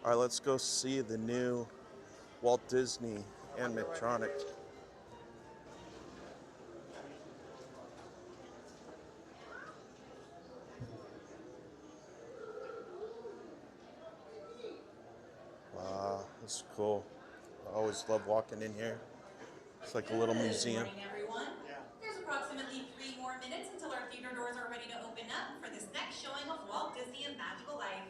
All right, let's go see the new Walt Disney animatronic. Wow, this is cool. I always love walking in here. It's like a little museum. Good morning, everyone. There's approximately 3 more minutes until our theater doors are ready to open up for this next showing of Walt Disney and Magical Life.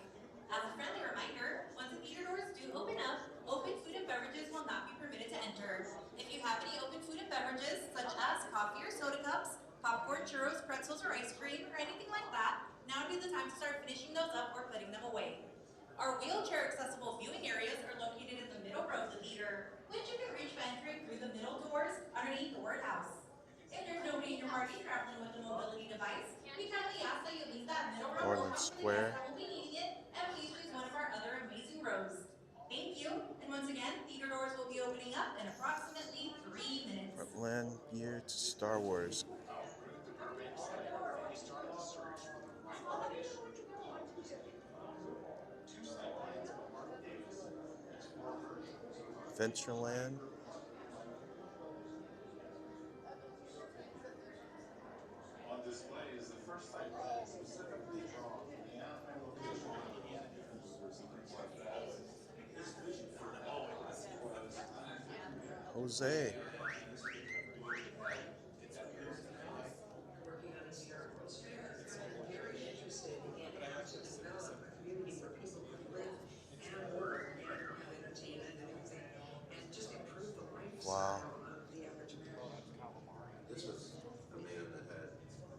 As a friendly reminder, once the theater doors do open up, open food and beverages will not be permitted to enter. If you have any open food and beverages, such as coffee or soda cups, popcorn, churros, pretzels, or ice cream, or anything like that, now would be the time to start finishing those up or putting them away. Our wheelchair-accessible viewing areas are located in the middle row of the theater, which you can reach by entering through the middle doors underneath the word house. If there's nobody in your party traveling with a mobility device, we kindly ask that you leave that middle row Orland open for the guests Square. that will be needing it, and please use one of our other amazing rows. Thank you, and once again, theater doors will be opening up in approximately 3 minutes. Land year to Star Wars. Adventureland. On display is the first time specifically drawn for the anime location or something like that. His vision for it always was Jose. Working on his characters. I'm very interested in how to develop a community where people can live and work and have entertainment and everything, and just improve the lifestyle of the average American. This was a man that had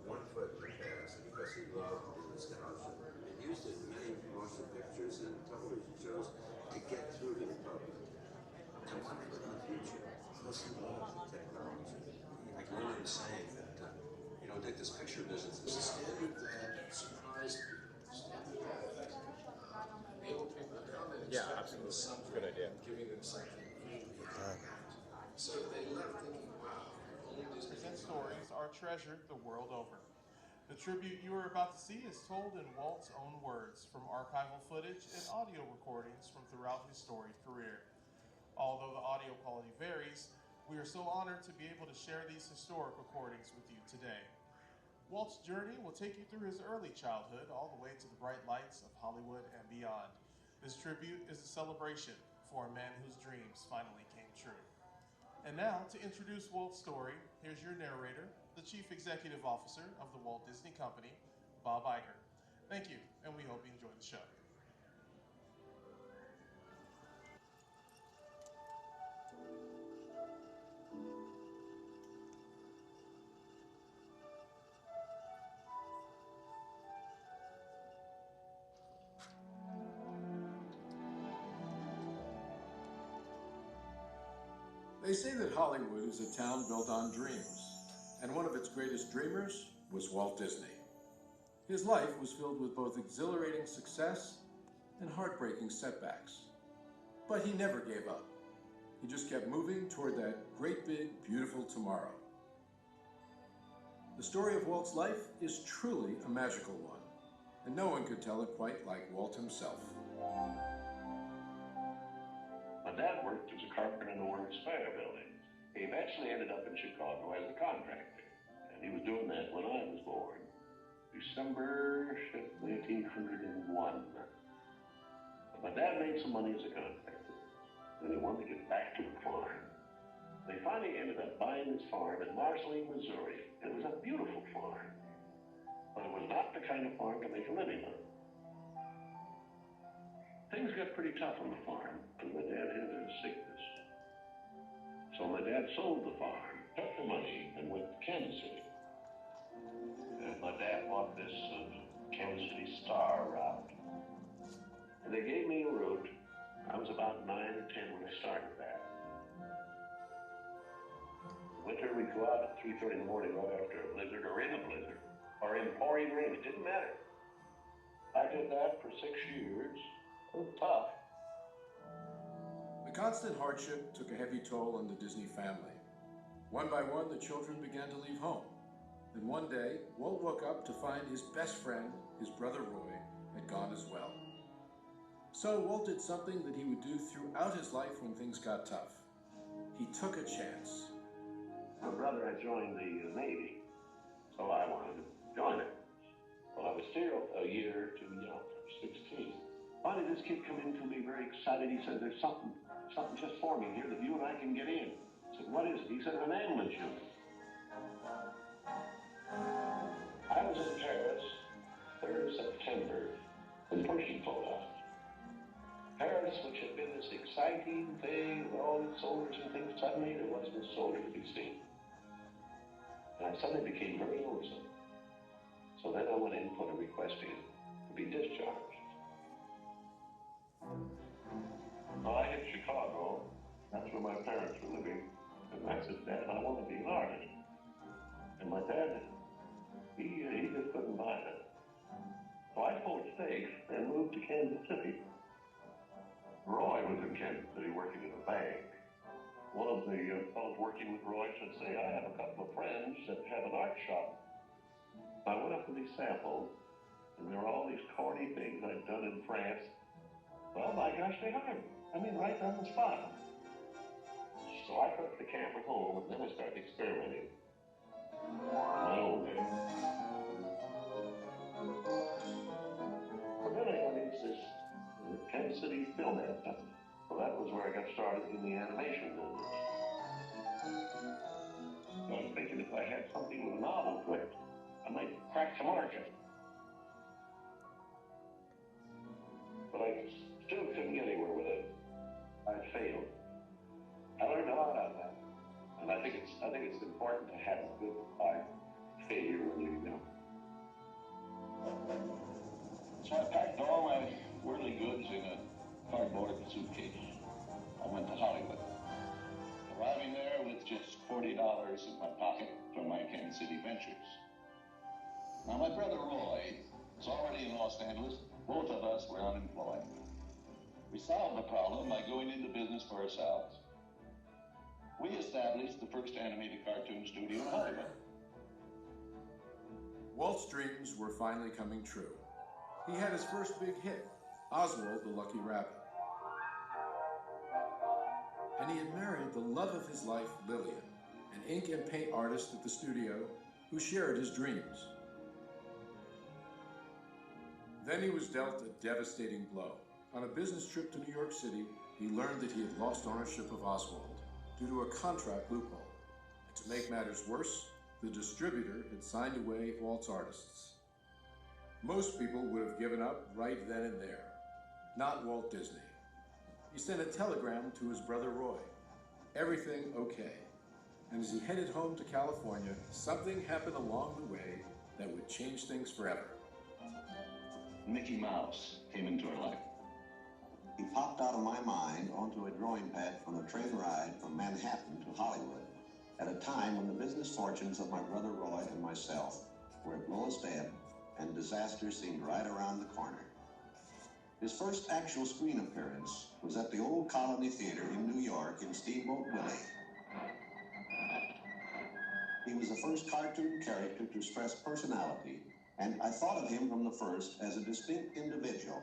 one foot in the past because he loved nostalgia and used it in many motion pictures and television shows to get through to the public. And one foot in the future because he loved technology. I can remember saying that, take this picture business. It's a standard that surprised people. Standard that enabled people to come and expecting something. Good idea. Giving them something immediately. So they left thinking, wow. And stories are treasured the world over. The tribute you are about to see is told in Walt's own words, from archival footage and audio recordings from throughout his storied career. Although the audio quality varies, we are so honored to be able to share these historic recordings with you today. Walt's journey will take you through his early childhood all the way to the bright lights of Hollywood and beyond. This tribute is a celebration for a man whose dreams finally came true. And now, to introduce Walt's story, here's your narrator, the Chief Executive Officer of the Walt Disney Company, Bob Iger. Thank you, and we hope you enjoy the show. They say that Hollywood is a town built on dreams, and one of its greatest dreamers was Walt Disney. His life was filled with both exhilarating success and heartbreaking setbacks. But he never gave up. He just kept moving toward that great big, beautiful tomorrow. The story of Walt's life is truly a magical one, and no one could tell it quite like Walt himself. My dad worked as a carpenter in the World's Fair building. He eventually ended up in Chicago as a contractor, and he was doing that when I was born, December 1901. But my dad made some money as a contractor, and he wanted to get back to the farm. They finally ended up buying this farm in Marceline, Missouri. It was a beautiful farm, but it was not the kind of farm to make a living on. Things got pretty tough on the farm, and my dad had a sickness. So my dad sold the farm, took the money, and went to Kansas City. And my dad bought this Kansas City Star route. And they gave me a route. I was about 9 or 10 when I started that. Winter, we'd go out at 3:30 in the morning right after a blizzard, or in a blizzard, or in pouring rain. It didn't matter. I did that for 6 years. It was tough. The constant hardship took a heavy toll on the Disney family. One by one, the children began to leave home. Then one day, Walt woke up to find his best friend, his brother Roy, had gone as well. So Walt did something that he would do throughout his life when things got tough. He took a chance. My brother had joined the Navy, so I wanted to join it. Well, I was still a year too young. I was 16. Finally, this kid come in to me very excited. He said, there's something just forming here that you and I can get in. I said, what is it? He said, an ambulance unit. I was in Paris, 3rd of September, when Pershing pulled off. Paris, which had been this exciting thing with all these soldiers and things, suddenly there wasn't a soldier to be seen. And I suddenly became very lonesome. So then I went in and put a request in to be discharged. Well, I hit Chicago. That's where my parents were living. And I said, Dad, I want to be an artist. And my dad, he just couldn't buy it. So I pulled stakes and moved to Kansas City. Roy was in Kansas City working in a bank. One of the fellows working with Roy said, say, I have a couple of friends that have an art shop. I went up to these samples, and there were all these corny things I'd done in France. Well, my gosh, they hired me. I mean, right on the spot. So I took the camera home, and then I started experimenting my own way. And then I went into this Kansas City Film Festival. So that was where I got started in the animation business. I was thinking if I had something with a novel twist, I might crack the market. But I still couldn't get anywhere with it. I failed. I learned a lot out of that. And I think it's important to have a good failure when you're young. So I packed all my worldly goods in a cardboard suitcase. I went to Hollywood. Arriving there with just $40 in my pocket from my Kansas City ventures. Now my brother Roy was already in Los Angeles. Both of us were unemployed. We solved the problem by going into business for ourselves. We established the first animated cartoon studio in Hollywood. Walt's dreams were finally coming true. He had his first big hit, Oswald the Lucky Rabbit. And he had married the love of his life, Lillian, an ink and paint artist at the studio who shared his dreams. Then he was dealt a devastating blow. On a business trip to New York City, he learned that he had lost ownership of Oswald due to a contract loophole. And to make matters worse, the distributor had signed away Walt's artists. Most people would have given up right then and there. Not Walt Disney. He sent a telegram to his brother Roy. Everything okay. And as he headed home to California, something happened along the way that would change things forever. Mickey Mouse came into our life. He popped out of my mind onto a drawing pad on a train ride from Manhattan to Hollywood at a time when the business fortunes of my brother Roy and myself were at lowest ebb and disaster seemed right around the corner. His first actual screen appearance was at the Old Colony Theater in New York in Steamboat Willie. He was the first cartoon character to express personality, and I thought of him from the first as a distinct individual.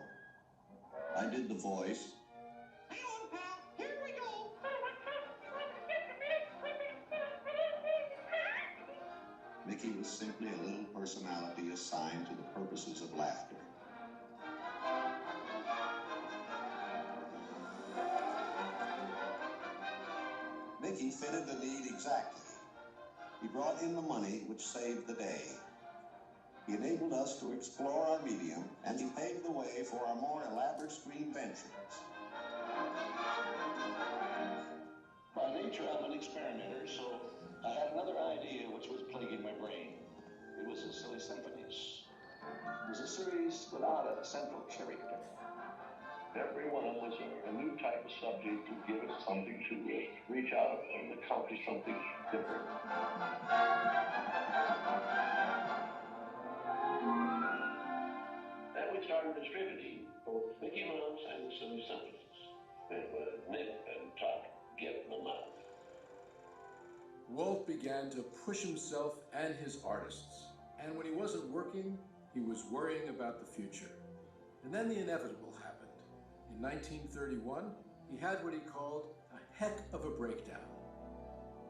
I did the voice. Hang on, pal, here we go. Mickey was simply a little personality assigned to the purposes of laughter. Mickey fitted the need exactly. He brought in the money which saved the day. He enabled us to explore our medium, and he paved the way for our more elaborate screen ventures. By nature, I'm an experimenter, so I had another idea which was plaguing my brain. It was the Silly Symphonies. It was a series without a central character. Every one was a new type of subject to give us something to reach out and accomplish something different. Then we started distributing both Mickey Mouse and the Silly Symphonies. It was nip and tuck, get them out. Walt began to push himself and his artists. And when he wasn't working, he was worrying about the future. And then the inevitable happened. In 1931, he had what he called a heck of a breakdown.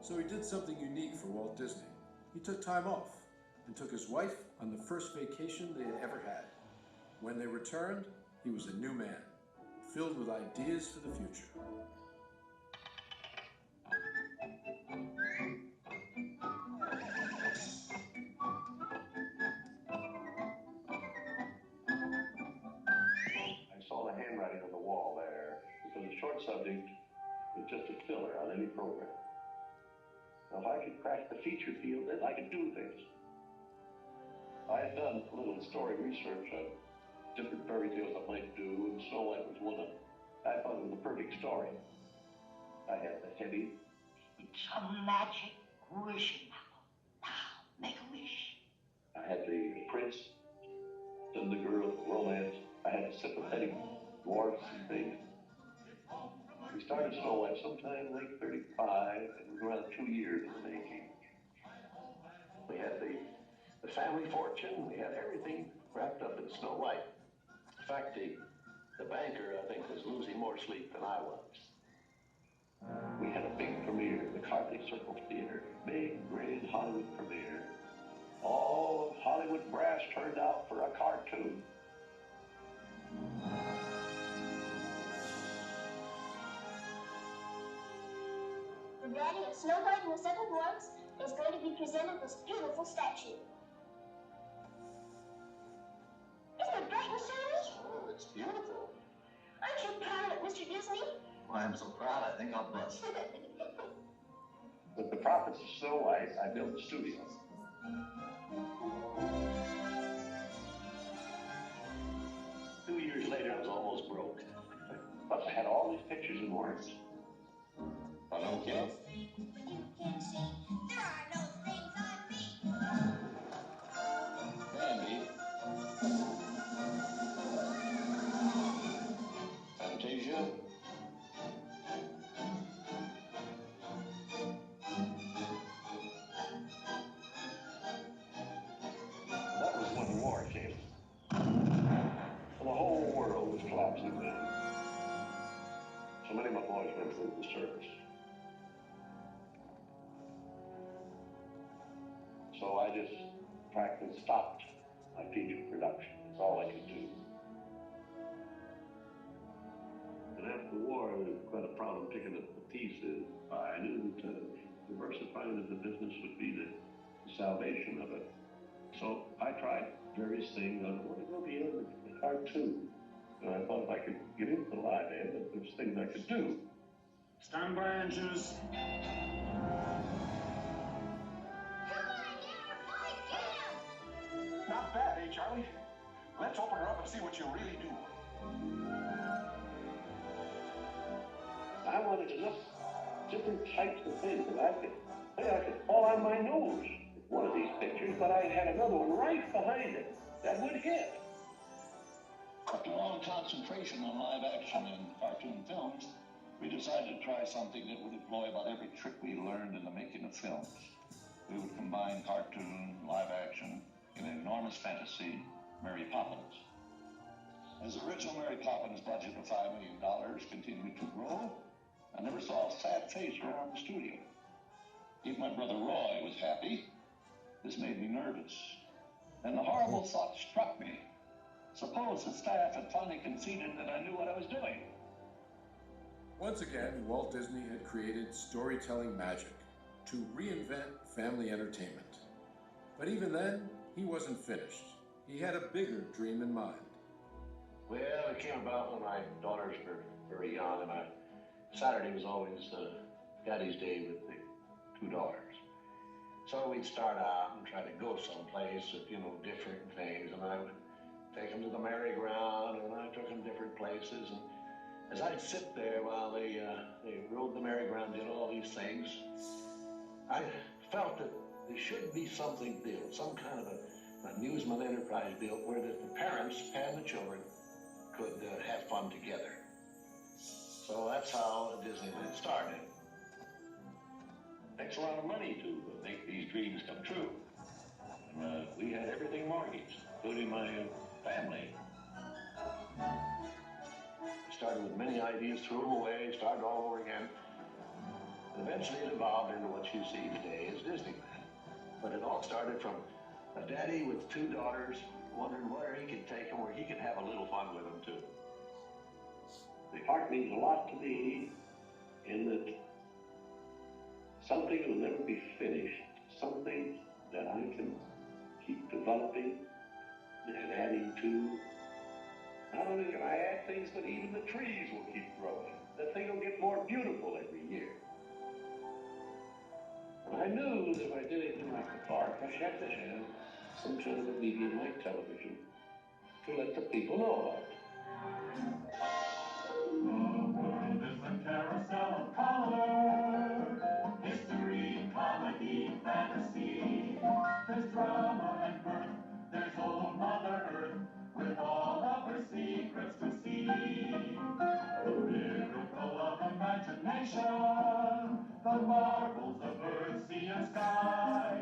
So he did something unique for Walt Disney. He took time off and took his wife on the first vacation they had ever had. When they returned, he was a new man, filled with ideas for the future. I saw the handwriting on the wall there, because a short subject is just a filler on any program. Now, if I could crack the feature field, then I could do things. I had done a little story research on different fairy tales I might do, and Snow White was one of them. I thought it was a perfect story. I had the heavy. It's a magic wishing apple. Now, make a wish. I had the prince and the girl romance. I had the sympathetic dwarfs and things. We started Snow White sometime late 35, and it was around 2 years in the making. We had the family fortune, we had everything wrapped up in Snow White. In fact, the banker, I think, was losing more sleep than I was. We had a big premiere at the Carthay Circle Theater, big, grand Hollywood premiere. All of Hollywood brass turned out for a cartoon. The Daddy of Snow White and the Seven Dwarfs is going to be presented this beautiful statue. Isn't it bright and shiny? Oh, it's beautiful. Aren't you proud of it, Mr. Disney? Why, I'm so proud, I think I'll bust. With the profits of Snow White, I built the studio. 2 years later, I was almost broke. But I had all these pictures and works. I don't care. You can see there are no things on me. Bambi. Fantasia. That was when the war came. And the whole world was collapsing down. So many of my boys went through the service. So I just practically stopped my feature production. That's all I could do. And after the war, there was quite a problem picking up the pieces. I knew that diversifying of the business would be the salvation of it. So I tried various things. I wanted to go beyond the cartoon. And I thought if I could get into the live end, that there's things I could do. Stand by, engines. Not bad, eh, Charlie? Let's open her up and see what you really do. I wanted enough different types of things that I could fall on my nose with one of these pictures, but I had another one right behind it that would hit. After long concentration on live action and cartoon films, we decided to try something that would employ about every trick we learned in the making of films. We would combine cartoon, live action, in an enormous fantasy, Mary Poppins. As the original Mary Poppins budget of $5 million continued to grow, I never saw a sad face around the studio. Even my brother Roy was happy. This made me nervous. And the horrible thought struck me. Suppose the staff had finally conceded that I knew what I was doing. Once again, Walt Disney had created storytelling magic to reinvent family entertainment. But even then, he wasn't finished. He had a bigger dream in mind. Well, it came about when my daughters were very young, and Saturday was always Daddy's Day with the two daughters. So we'd start out and try to go someplace with, different things, and I would take them to the merry-go-round, and I took them different places, and as I'd sit there while they rode the merry-go-round, did all these things, I felt that there should be something built, some kind of an amusement enterprise built where the parents and the children could have fun together. So that's how Disneyland started. Takes a lot of money to make these dreams come true. And we had everything mortgaged, including my family. started with many ideas, threw them away, started all over again. And eventually it evolved into what you see today as Disneyland. But it all started from a daddy with two daughters wondering where he could take them, where he could have a little fun with them too. The park means a lot to me in that something will never be finished, something that I can keep developing and adding to. Not only can I add things, but even the trees will keep growing. The thing will get more beautiful every year. And I knew that if I did anything like the park, I had to have some kind of a medium like television to let the people know about it. The world is a carousel of color, history, comedy, fantasy. There's drama and mirth, there's old Mother Earth, with all of her secrets to see. The miracle of imagination, the marvels of earth, sea, and sky.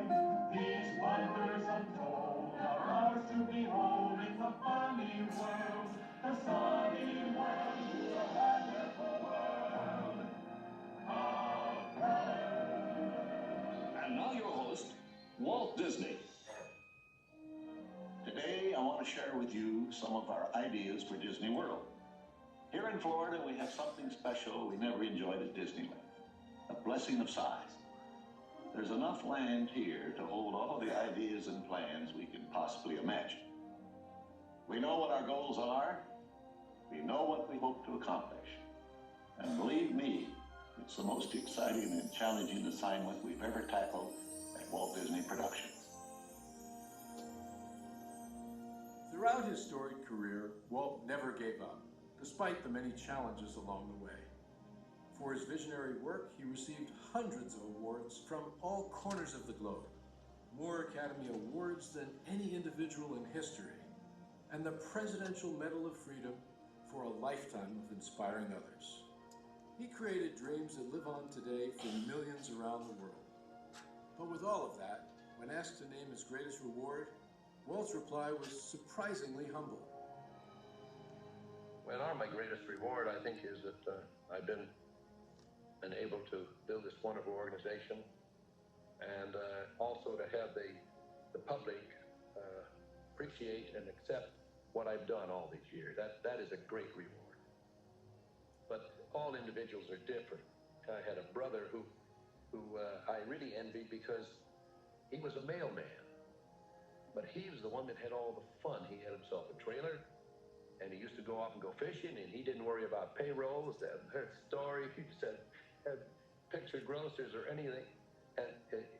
These wonders untold are ours to behold in the funny world, the sunny world, the wonderful world of color. And now your host, Walt Disney. Today, I want to share with you some of our ideas for Disney World. Here in Florida, we have something special we never enjoyed at Disneyland, a blessing of size. There's enough land here to hold all the ideas and plans we can possibly imagine. We know what our goals are, we know what we hope to accomplish. And believe me, it's the most exciting and challenging assignment we've ever tackled at Walt Disney Productions. Throughout his storied career, Walt never gave up, despite the many challenges along the way. For his visionary work, he received hundreds of awards from all corners of the globe, more Academy Awards than any individual in history, and the Presidential Medal of Freedom for a lifetime of inspiring others. He created dreams that live on today for millions around the world. But with all of that, when asked to name his greatest reward, Walt's reply was surprisingly humble. Well, my greatest reward, I think, is that I've been able to build this wonderful organization, and also to have the public appreciate and accept what I've done all these years. That is a great reward. But all individuals are different. I had a brother who I really envied because he was a mailman. But he was the one that had all the fun. He had himself a trailer, and he used to go off and go fishing, and he didn't worry about payrolls, that story. He just had picture grocers or anything. And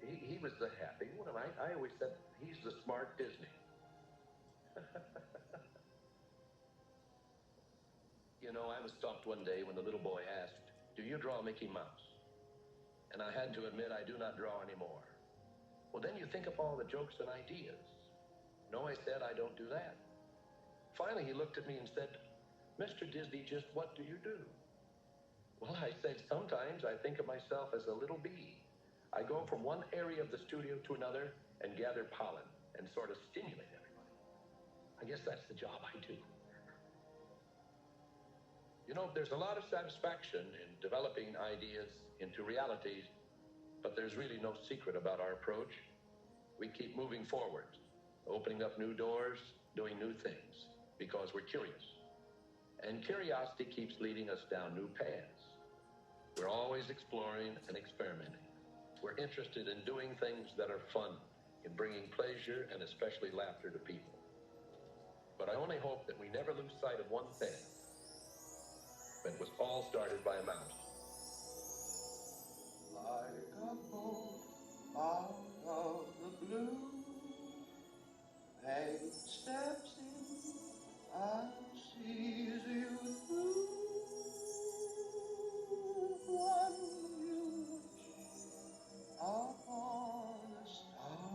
he was the happy one. And I always said, he's the smart Disney. You know, I was stopped one day when the little boy asked, "Do you draw Mickey Mouse?" And I had to admit I do not draw anymore. Well, then you think of all the jokes and ideas. No, I said, I don't do that. Finally, he looked at me and said, "Mr. Disney, just what do you do?" Well, I said, sometimes I think of myself as a little bee. I go from one area of the studio to another and gather pollen and sort of stimulate everybody. I guess that's the job I do. You know, there's a lot of satisfaction in developing ideas into realities, but there's really no secret about our approach. We keep moving forward, opening up new doors, doing new things, because we're curious. And curiosity keeps leading us down new paths. We're always exploring and experimenting. We're interested in doing things that are fun, in bringing pleasure and especially laughter to people. But I only hope that we never lose sight of one thing. It was all started by a mouse. Like a bolt out of the blue, fate steps in and sees you through. When you wish upon a star,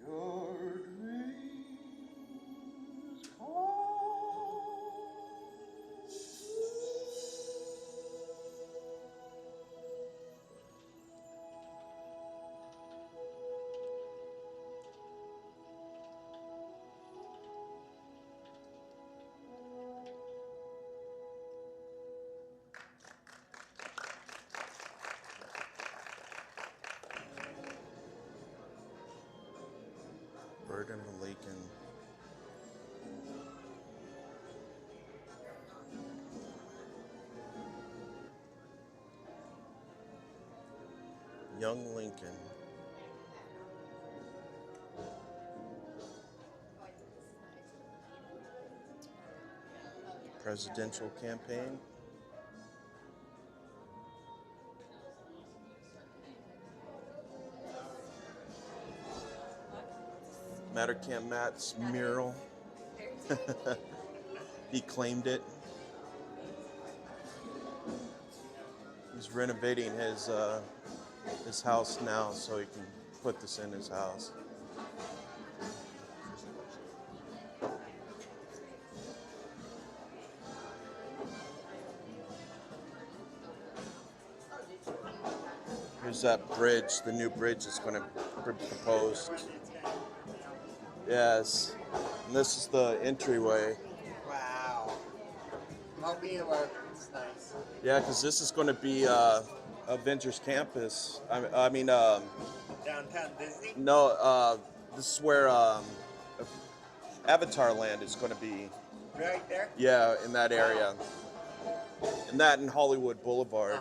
your dreams come true. bird and a Lincoln. Young Lincoln. Presidential campaign. Mattercamp Matt's mural. He claimed it. He's renovating his house now so he can put this in his house. Here's that bridge, the new bridge is going to be proposed. Yes, and this is the entryway. Wow. Mobile, it's nice. Yeah, because this is going to be Avengers Campus. I mean, Downtown Disney? no, this is where Avatar Land is going to be. Right there? Yeah, in that area. And that and Hollywood Boulevard.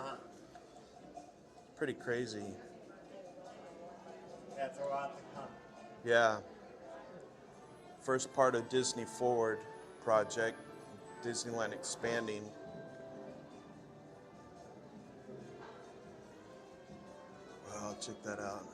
Pretty crazy. That's a lot to come. Yeah. First part of Disney Forward project, Disneyland expanding. Wow, check that out.